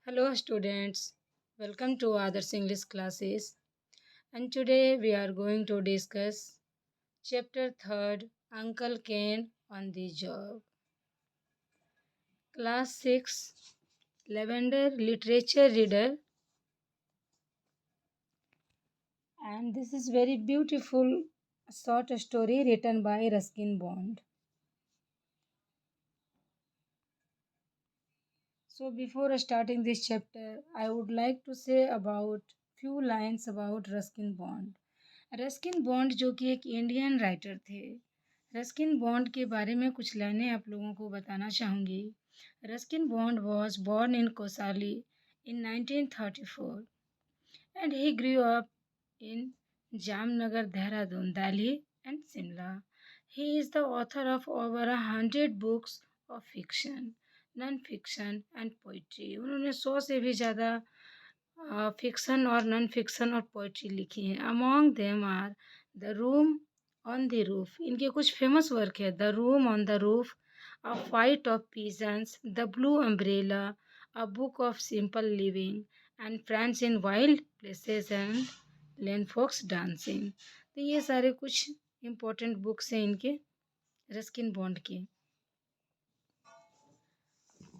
Hello students, welcome to Others English classes and today we are going to discuss chapter 3rd Uncle Ken on the job. Class 6 Lavender literature reader, and this is very beautiful short story written by Ruskin Bond. So before starting this chapter, I would like to say about few lines about Ruskin Bond. Ruskin bond जो कि एक Indian writer थे। Ruskin Bond के बारे में कुछ लाइनें आप लोगों को बताना चाहूँगी। Ruskin Bond was born in Kasauli in 1934 and he grew up in Jamnagar, Dehradun, Delhi and Simla. He is the author of over 100 books of fiction, non-fiction and poetry. उन्होंने 100 से भी ज़्यादा फिक्शन और नॉन फिक्शन और poetry लिखी हैं। Among them are the room on the roof, इनके कुछ फेमस वर्क है। The room on the roof, a fight of peasants, the blue umbrella, a book of simple living and friends in wild places and lone fox dancing. तो ये सारे कुछ important books हैं इनके, Ruskin Bond के।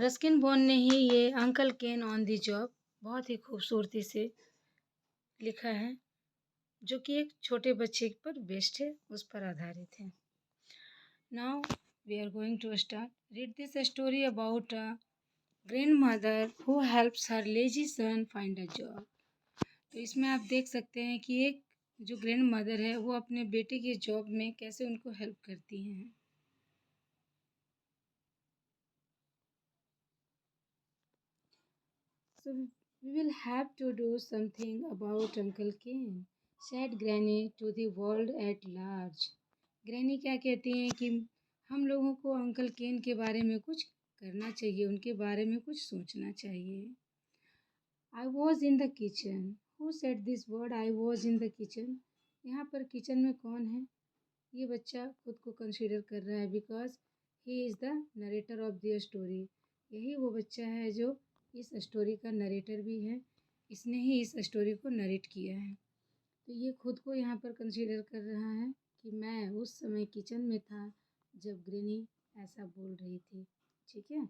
Ruskin Bond ने ही ये uncle Ken on the job बहुत ही खूबसूरती से लिखा है, जो कि एक छोटे बच्चे पर बेस्ड है, उस पर आधारित है। Now we are going to start read this story about a grandmother who helps her lazy son find a job. तो इसमें आप देख सकते हैं कि एक जो ग्रैंड मदर है वो अपने बेटे की जॉब में कैसे उनको हेल्प करती हैं। So we will have to do something about Uncle Ken, said Granny to the world at large. Granny क्या कहती हैं कि हम लोगों को अंकल केन के बारे में कुछ करना चाहिए, उनके बारे में कुछ सोचना चाहिए। I was in the kitchen. Who said this word I was in the kitchen? यहाँ पर किचन में कौन है? ये बच्चा खुद को कंसीडर कर रहा है because he is the narrator of the story. यही वो बच्चा है जो इस स्टोरी का नरेटर भी है, इसने ही इस स्टोरी को नरेट किया है। तो ये खुद को यहाँ पर कंसीडर कर रहा है कि मैं उस समय किचन में था जब ग्रैनी ऐसा बोल रही थी। ठीक है।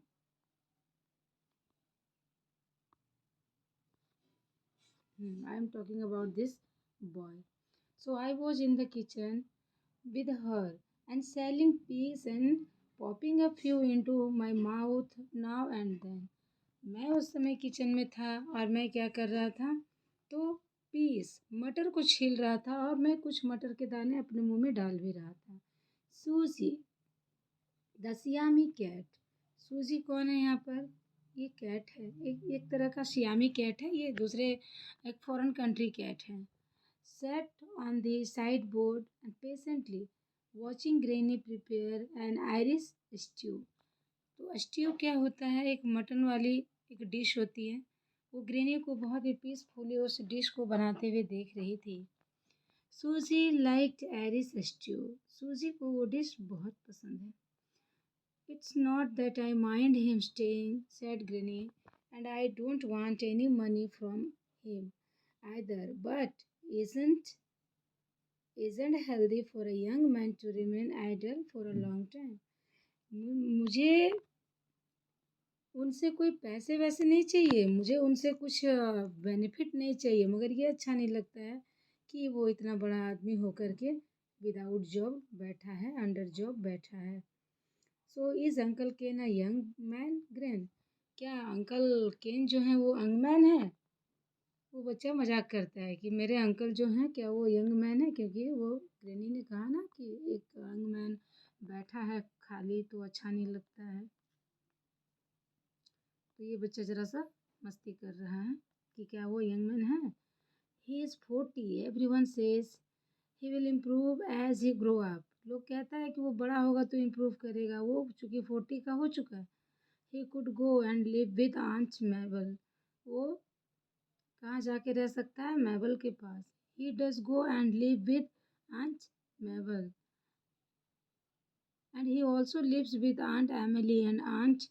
I am talking about this boy. So I was in the kitchen with her and selling peas and popping a few into my mouth now and then. मैं उस समय किचन में था और मैं क्या कर रहा था, तो पीस मटर को छील रहा था और मैं कुछ मटर के दाने अपने मुंह में डाल भी रहा था। सूजी द सियामी कैट। सूजी कौन है यहाँ पर? ये कैट है, एक तरह का सियामी कैट है, ये दूसरे एक फॉरेन कंट्री कैट है। Sat on the sideboard and patiently watching Granny prepare an Irish stew. तो स्ट्यू क्या होता है? एक मटन वाली एक डिश होती है। वो ग्रेनी को बहुत ही पीसफुली उस डिश को बनाते हुए देख रही थी। सूजी लाइक्ड आयरिश स्ट्यू। सूजी को वो डिश बहुत पसंद है। It's not that I mind him staying, said Granny, and I don't want any money from him either, but isn't isn't healthy for a young man to remain idle for a long time. मुझे उनसे कोई पैसे वैसे नहीं चाहिए, मुझे उनसे कुछ बेनिफिट नहीं चाहिए, मगर ये अच्छा नहीं लगता है कि वो इतना बड़ा आदमी होकर के विदाउट जॉब बैठा है, अंडर जॉब बैठा है। So is uncle Ken a young man grand? क्या अंकल केन जो है वो यंग मैन है? वो बच्चा मजाक करता है कि मेरे अंकल जो हैं क्या वो यंग मैन है, क्योंकि वो ग्रैनी ने कहा ना कि एक यंग मैन बैठा है खाली तो अच्छा नहीं लगता है। तो ये बच्चा ज़रा सा मस्ती कर रहा है कि क्या वो यंग मैन है। He is 40, everyone says he will improve as he grow up. लोग कहता है कि वो बड़ा होगा तो इम्प्रूव करेगा, वो चूँकि 40 का हो चुका है। He could go and live with aunt Mabel. वो कहाँ जाके रह सकता है? मेबल के पास। He does go and live with aunt Mabel and he also lives with Aunt Emily and Aunt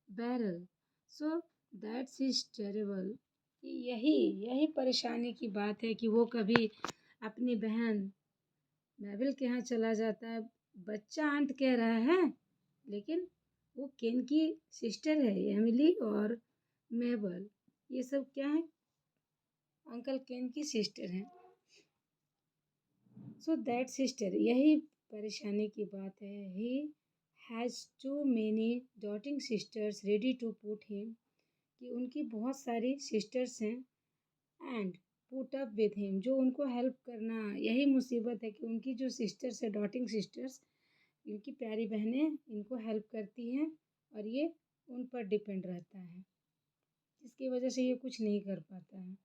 Beryl. So that's is terrible. यही यही परेशानी की बात है कि वो कभी अपनी बहन मैबल के यहाँ चला जाता है। बच्चा आंट कह रहा है, लेकिन वो केन की सिस्टर है एमिली और मेबल। ये सब क्या है? अंकल केन की सिस्टर हैं। सो दैट सिस्टर, यही परेशानी की बात है। He has too many doting sisters ready to put him, कि उनकी बहुत सारी सिस्टर्स हैं and put up with him, जो उनको हेल्प करना। यही मुसीबत है कि उनकी जो सिस्टर्स है, डॉटिंग सिस्टर्स, इनकी प्यारी बहनें इनको हेल्प करती हैं और ये उन पर डिपेंड रहता है, जिसकी वजह से ये कुछ नहीं कर पाता है।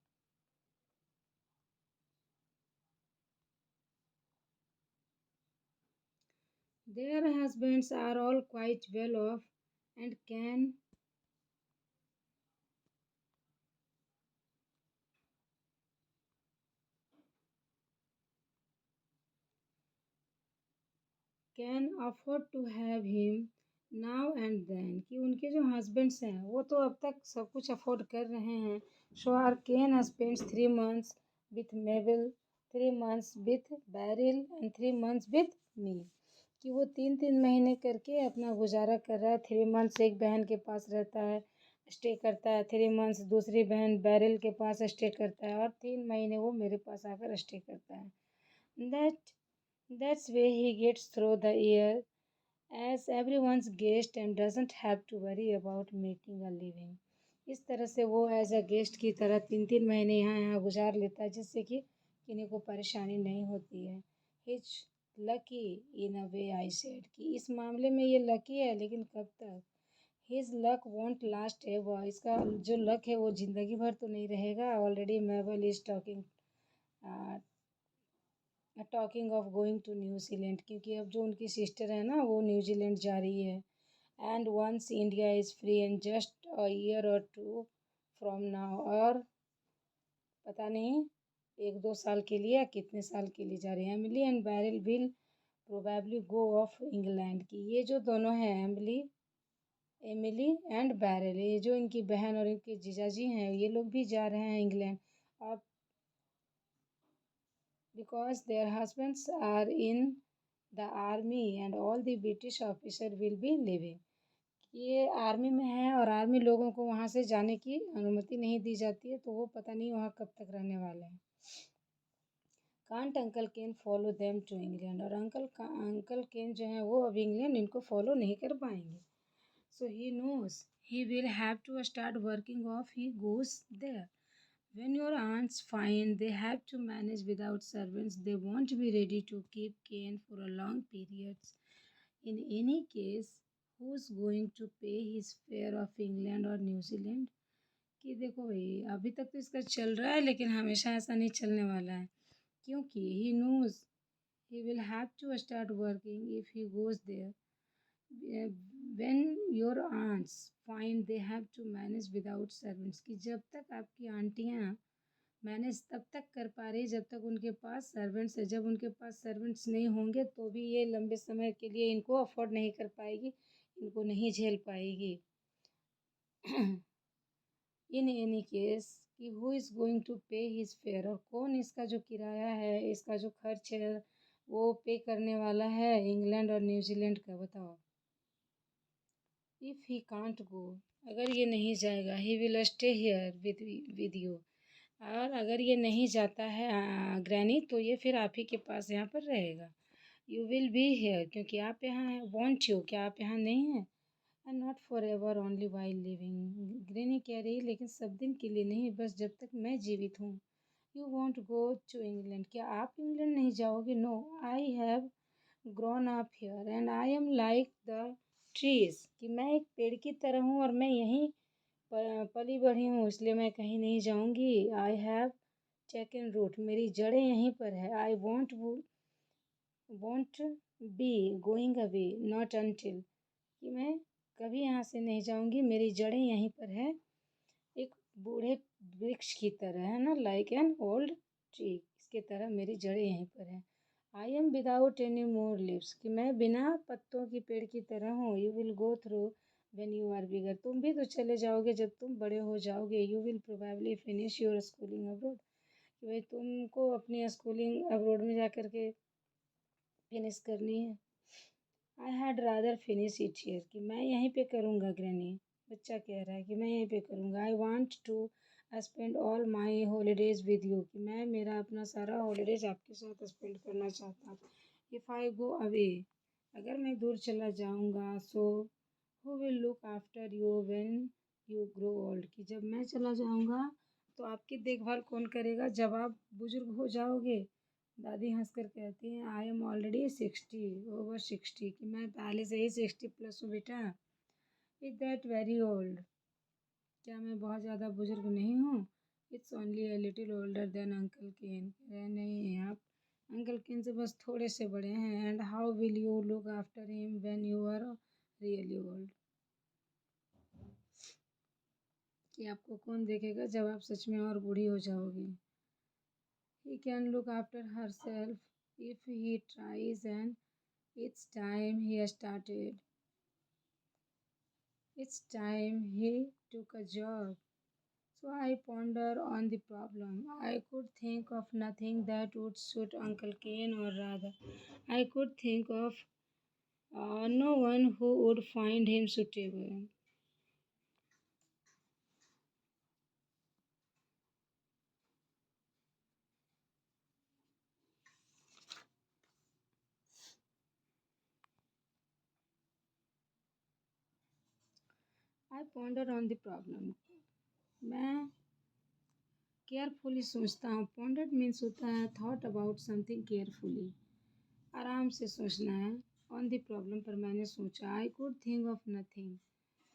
Their husbands are all quite well off and can afford to have him now and then, कि उनके जो हस्बैंड्स हैं वो तो अब तक सब कुछ अफोर्ड कर रहे हैं। So are can spends 3 months with Mabel, 3 months with Beryl and 3 months with me, कि वो 3 3 महीने करके अपना गुजारा कर रहा है। 3 months एक बहन के पास रहता है, स्टे करता है। 3 months दूसरी बहन बैरिल के पास स्टे करता है और 3 महीने वो मेरे पास आकर स्टे करता है। That That's way he gets through the year as everyone's guest and doesn't have to worry about making a living. इस तरह से वो एज अ गेस्ट की तरह 3 3 महीने यहाँ गुजार लेता है, जिससे कि किन्हीं को परेशानी नहीं होती है। His lucky in a way, I said, कि इस मामले में ये लकी है, लेकिन कब तक? His luck want last ever, इसका जो लक है वो ज़िंदगी भर तो नहीं रहेगा। Already Mabel is talking of going to New Zealand, क्योंकि अब जो उनकी सिस्टर है ना वो न्यूजीलैंड जा रही है। And once India is free and just a year और टू फ्रॉम नाउ, और पता नहीं 1 2 साल के लिए या कितने साल के लिए जा रही है। Emily and Beryl will probably go off England, की ये जो दोनों हैं एमिली एंड बैरिल, ये जो इनकी बहन और इनके जीजाजी हैं, ये लोग भी जा रहे हैं इंग्लैंड। अब because their husbands are in the army and all the British officer will be leaving, ये आर्मी में है और आर्मी लोगों को वहाँ से जाने की अनुमति नहीं दी जाती है, तो वो पता नहीं वहाँ कब तक रहने वाले हैं। Can't uncle Ken follow them to England, और अंकल केन जो हैं वो अब इंग्लैंड इनको फॉलो नहीं कर पाएंगे। So he knows he will have to start working off he goes there. When your aunts find they have to manage without servants, they won't be ready to keep Cain for a long periods. In any case, who's going to pay his fare of England or New Zealand? कि देखो भाई, अभी तक तो इसका चल रहा है, लेकिन हमेशा ऐसा नहीं चलने वाला है, क्योंकि he knows he will have to start working if he goes there. When your aunts find they have to manage without servants, कि जब तक आपकी आंटियाँ मैनेज तब तक कर पा रही जब तक उनके पास सर्वेंट्स है। जब उनके पास सर्वेंट्स नहीं होंगे तो भी ये लंबे समय के लिए इनको अफोर्ड नहीं कर पाएगी, इनको नहीं झेल पाएगी। इन एनी केस, कि हु इज़ गोइंग टू पे हिज फेयर, और कौन इसका जो किराया है, इसका जो खर्च है वो पे करने वाला है इंग्लैंड और न्यूजीलैंड का, बताओ। इफ़ ही कांट गो, अगर ये नहीं जाएगा, he will stay here with you, और अगर ये नहीं जाता है ग्रैनी, तो ये फिर आप ही के पास यहाँ पर रहेगा। यू विल बी हेयर, क्योंकि आप यहाँ हैं। वॉन्ट यू, क्या आप यहाँ नहीं हैं? And not for ever only while living, granny कह रही, लेकिन सब दिन के लिए नहीं, बस जब तक मैं जीवित हूँ। You won't go to England, क्या आप इंग्लैंड नहीं जाओगे? No, I have grown up here and I am like the trees, कि मैं एक पेड़ की तरह हूँ और मैं यहीं पली बढ़ी हूँ, इसलिए मैं कहीं नहीं जाऊँगी। आई हैव टेकन रूट, मेरी जड़ें यहीं पर है। I want be going away not until, कि मैं कभी यहाँ से नहीं जाऊँगी, मेरी जड़ें यहीं पर है, एक बूढ़े वृक्ष की तरह, है ना, लाइक एन ओल्ड ट्री, इसके तरह मेरी जड़ें यहीं पर है। I am without any more leaves, कि मैं बिना पत्तों की पेड़ की तरह हूँ। You will go through when you are bigger, तुम भी तो चले जाओगे जब तुम बड़े हो जाओगे। You will probably finish your schooling abroad, कि भाई तुमको अपनी स्कूलिंग अब्रोड में जा कर के फिनिश करनी है। I had rather finish it here, कि मैं यहीं पे करूँगा ग्रैनी। बच्चा कह रहा है कि मैं यहीं पे करूँगा। I want to spend all my holidays with you, कि मैं मेरा अपना सारा हॉलीडेज आपके साथ स्पेंड करना चाहता हूँ। इफ़ आई गो अवे, अगर मैं दूर चला जाऊँगा, so who will look after you when you grow old, कि जब मैं चला जाऊँगा तो आपकी देखभाल कौन करेगा जब आप बुजुर्ग हो जाओगे। दादी हंसकर कहती हैं, आई एम ऑलरेडी 60 ओवर 60, कि मैं पहले से ही 60+ हूँ बेटा। इज दैट वेरी ओल्ड, क्या मैं बहुत ज़्यादा बुजुर्ग नहीं हूँ। It's only a little older than uncle Ken, कह नहीं आप अंकल केन से बस थोड़े से बड़े हैं। And how will you look after him when you are really old, कि आपको कौन देखेगा जब आप सच में और बूढ़ी हो जाओगी। He can look after her self if he tries, and it's time he started, it's time he took a job. So I ponder on the problem. I could think of nothing that would suit Uncle Cain, or rather, I could think of no one who would find him suitable. I ponder on the problem. मैं carefully सोचता हूँ। Pondered means होता है thought about something carefully, आराम से सोचना है। On the problem पर मैंने सोचा। I could think of nothing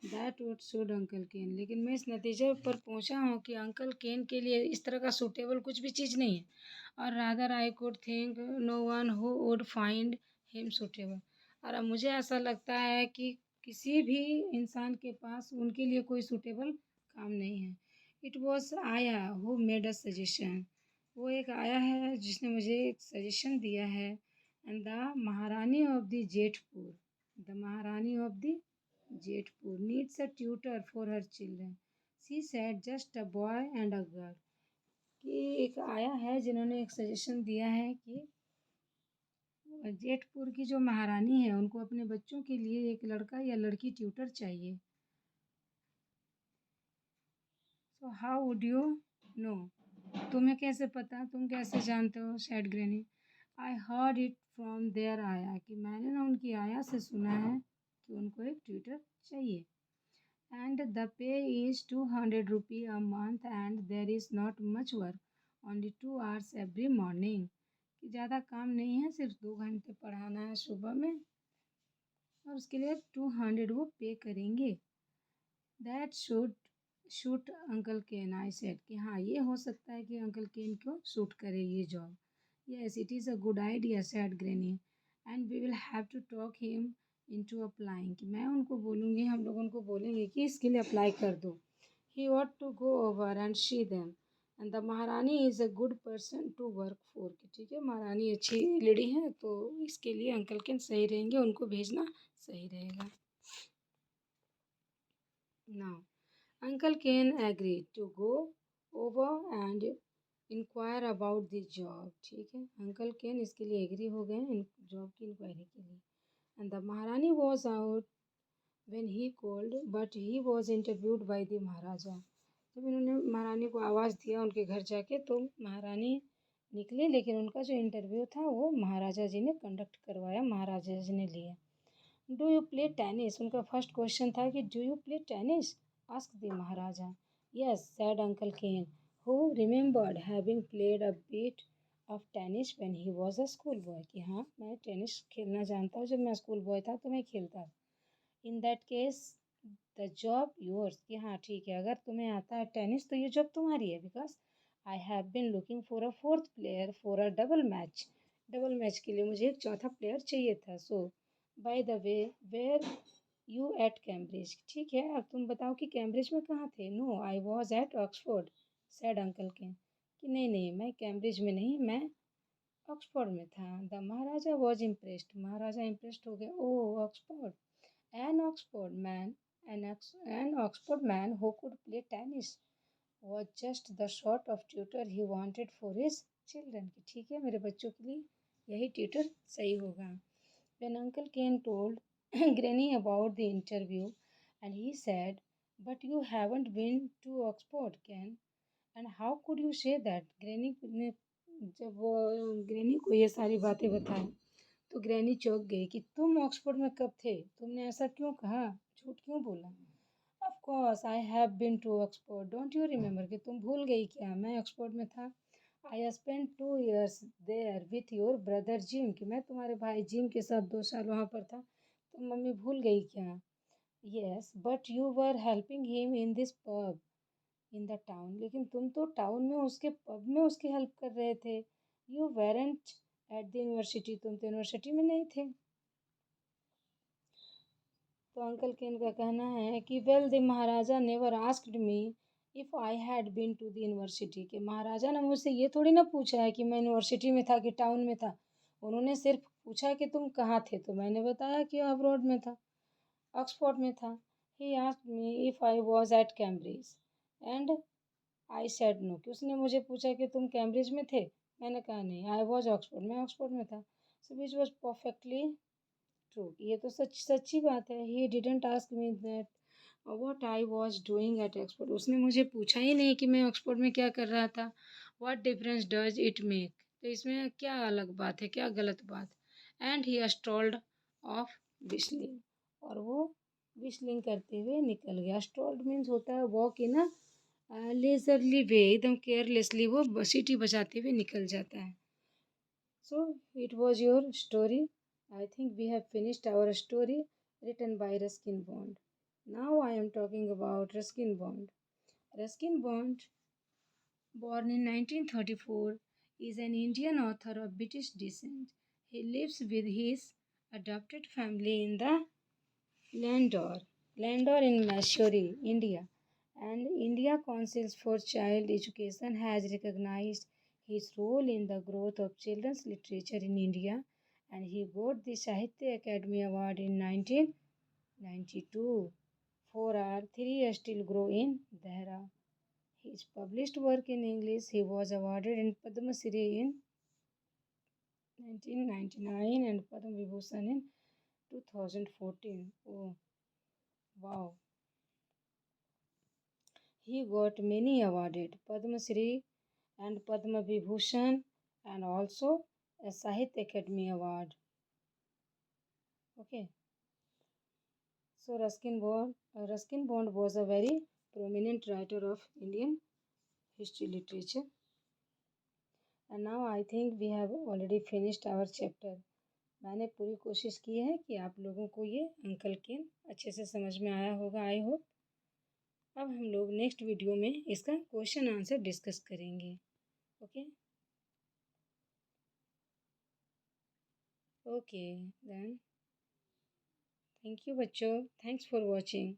that would suit uncle Ken, लेकिन मैं इस नतीजे पर पहुंचा हूँ कि अंकल केन के लिए इस तरह का सूटेबल कुछ भी चीज़ नहीं है। और rather I could think no one who would find him suitable, और अब मुझे ऐसा लगता है कि किसी भी इंसान के पास उनके लिए कोई सूटेबल काम नहीं है। इट वॉज आया हु मेड अ सजेशन, वो एक आया है जिसने मुझे एक सजेशन दिया है। And the Maharani of the Jethpur, the Maharani of the Jethpur needs a tutor for her children. She said just a boy and a girl. कि एक आया है जिन्होंने एक सजेशन दिया है कि जेठपुर की जो महारानी है उनको अपने बच्चों के लिए एक लड़का या लड़की ट्यूटर चाहिए। So how would you know, तुम्हें कैसे पता, तुम कैसे जानते हो, said granny. I heard it from their ayah, कि मैंने ना उनकी आया से सुना है कि उनको एक ट्यूटर चाहिए। And the pay is 200 rupee a month and there is not much work, only 2 hours every morning, कि ज़्यादा काम नहीं है, सिर्फ 2 घंटे पढ़ाना है सुबह में और उसके लिए 200 वो पे करेंगे। That should suit uncle Ken, I said, कि हाँ ये हो सकता है कि अंकल केन को सूट करे ये job. Yes it is a good idea said granny, and we will have to talk him into applying, कि मैं उनको बोलूँगी, हम लोग उनको बोलेंगे कि इसके लिए अप्लाई कर दो। He ought to go over and see them, and the Maharani is a good person to work for, कि ठीक है महारानी अच्छी लेडी है तो इसके लिए अंकल केन सही रहेंगे, उनको भेजना सही रहेगा। Now Uncle Ken agreed to go over and inquire about the job. ठीक है, अंकल केन इसके लिए एग्री हो गए जॉब की इंक्वायरी के लिए। एंड द महारानी was out when he called, but he was interviewed by the महाराजा। जब इन्होंने महारानी को आवाज़ दिया उनके घर जाके तो महारानी निकली, लेकिन उनका जो इंटरव्यू था वो महाराजा जी ने कंडक्ट करवाया, महाराजा जी ने लिया। डू यू प्ले टेनिस, उनका फर्स्ट क्वेश्चन था कि do you play tennis, asked the Maharaja. Yes, said Uncle Cain, who remembered having played a bit of tennis when he was a schoolboy. कि हाँ मैं tennis खेलना जानता हूँ, जब मैं स्कूल बॉय था तो मैं खेलता था। In that case the job yours, कि हाँ ठीक है अगर तुम्हें आता है टेनिस तो ये जॉब तुम्हारी है। Because I have been looking for a fourth player for a double match, double match के लिए मुझे एक चौथा प्लेयर चाहिए था। So by the way were you at Cambridge, ठीक है अब तुम बताओ कि कैम्ब्रिज में कहाँ थे। No I was at Oxford, said uncle Ken, कि नहीं नहीं मैं कैम्ब्रिज में नहीं, मैं ऑक्सफोर्ड में था। The Maharaja was impressed, Maharaja impressed हो गए। Oh Oxford, an Oxford man An Oxford man who could play tennis was just the sort of tutor he wanted for his children. कि ठीक है मेरे बच्चों के लिए यही tutor सही होगा. When Uncle Ken told Granny about the interview, and he said, "But you haven't been to Oxford, Ken, and how could you say that?" Granny ने जब वो ग्रैनी को ये सारी बातें बताई तो ग्रैनी चौंक गई कि तुम ऑक्सफोर्ड में कब थे, तुमने ऐसा क्यों कहा, झूठ क्यों बोला. Of course I have been to Oxford, don't you remember, कि तुम भूल गई क्या, मैं ऑक्सफोर्ड में था. I spend 2 years there with your brother Jim, कि मैं तुम्हारे भाई जिम के साथ 2 साल वहाँ पर था. तुम मम्मी भूल गई क्या. Yes but you were helping him in this pub in the town, लेकिन तुम तो टाउन में उसके पब में उसकी हेल्प कर रहे थे. यू वेरेंट एट द यूनिवर्सिटी, तुम तो यूनिवर्सिटी में नहीं थे. तो अंकल केन का कहना है कि well the maharaja never asked me if I had been to the university, कि महाराजा ने मुझसे ये थोड़ी ना पूछा है कि मैं यूनिवर्सिटी में था कि टाउन में था. उन्होंने सिर्फ पूछा कि तुम कहाँ थे, तो मैंने बताया कि अब्रॉड में था, ऑक्सफोर्ड में था. He asked me if I was at Cambridge and I said no, कि उसने मुझे पूछा कि तुम कैम्ब्रिज में थे, मैंने कहा नहीं. आई वॉज ऑक्सफोर्ड, मैं ऑक्सफोर्ड में था. सो विच वॉज परफेक्टली ट्रू, ये तो सच्ची बात है. He didn't ask me that what I was doing at Oxford, उसने मुझे पूछा ही नहीं कि मैं ऑक्सफोर्ड में क्या कर रहा था. What difference does it make, तो इसमें क्या अलग बात है, क्या गलत बात. एंड ही स्ट्रोल्ड ऑफ विस्लिंग, और वो विस्लिंग करते हुए निकल गया. स्ट्रोल्ड मीन्स होता है वॉक इन अ लेजरली वे, एकदम केयरलेसली वो सीटी बजाते हुए निकल जाता है. So it was your story. I think we have finished our story written by Ruskin Bond. Now I am talking about Ruskin Bond. Ruskin Bond, born in 1934, is an Indian author of British descent. He lives with his adopted family in the Landor in Missouri, India, and India Council for Child Education has recognized his role in the growth of children's literature in India, and he got the Sahitya Academy Award in 1992 for our Three Still Grow in Dehra. His published work in English, he was awarded in Padma Shri in 1999 and Padma Vibhushan in 2014. Oh, wow. He got many awarded, Padma Shri and Padma Vibhushan, and also a Sahitya Academy Award. Okay, so Ruskin Bond was a very prominent writer of Indian history literature. And now I think we have already finished our chapter. मैंने पूरी कोशिश की है कि आप लोगों को ये अंकल केन अच्छे से समझ में आया होगा, आई होप. अब हम लोग नेक्स्ट वीडियो में इसका क्वेश्चन आंसर डिस्कस करेंगे. Okay okay then thank you बच्चों, थैंक्स फॉर वॉचिंग.